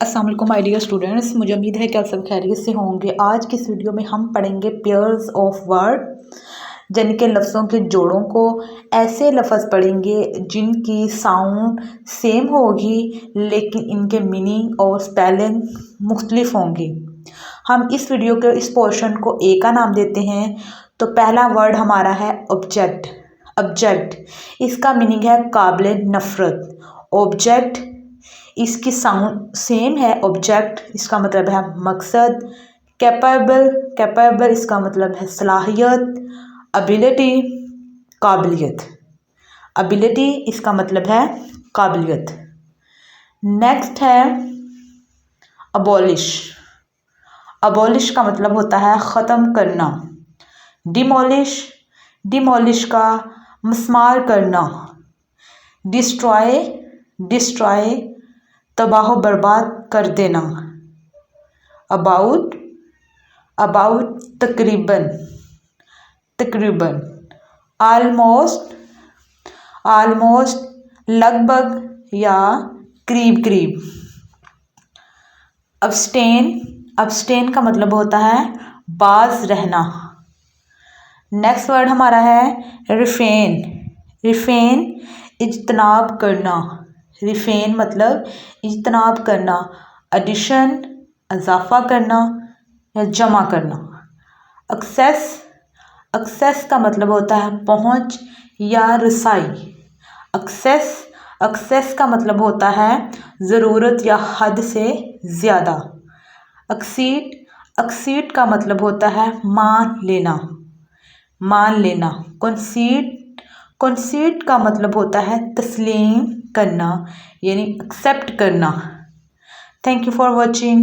अस्सलाम वालेकुम my dear students, मुझे उम्मीद है कि आप सब खैरियत से होंगे। आज की इस वीडियो में हम पढ़ेंगे पेयर्स ऑफ वर्ड, जिनके लफ्ज़ों के जोड़ों को। ऐसे लफ्ज़ पढ़ेंगे जिनकी साउंड सेम होगी लेकिन इनके मीनिंग और स्पेलिंग मुख्तलिफ होंगी। हम इस वीडियो के इस पोर्शन को ए का नाम देते हैं। तो पहला वर्ड हमारा है ऑब्जेक्ट। ऑब्जेक्ट इसका मीनिंग है काबिल नफ़रत। ऑब्जेक्ट इसकी साउंड सेम है। ऑब्जेक्ट इसका मतलब है मकसद। कैपेबल कैपेबल इसका मतलब है सलाहियत। एबिलिटी काबिलियत। एबिलिटी इसका मतलब है काबिलियत। नेक्स्ट है अबॉलिश। अबॉलिश का मतलब होता है ख़त्म करना। डिमोलिश डिमोलिश का मस्मार करना। डिस्ट्रॉय डिस्ट्रॉय तबाह बर्बाद कर देना। अबाउट अबाउट तकरीबन तकरीबन। आलमोस्ट आलमोस्ट लगभग या करीब करीब। अब्सटेन अब्सटेन का मतलब होता है बाज रहना। नेक्स्ट वर्ड हमारा है रिफेन। रिफेन इज्तनाब करना। रिफेन मतलब इज्तनाब करना। एडिशन इजाफा करना या जमा करना। एक्सेस एक्सेस का मतलब होता है पहुँच या रसाई। एक्सेस एक्सेस का मतलब होता है ज़रूरत या हद से ज़्यादा। एक्सीड एक्सीड का मतलब होता है मान लेना। मान लेना। कंसीड कंसीड का मतलब होता है तस्लीम करना यानी एक्सेप्ट करना। Thank you for watching.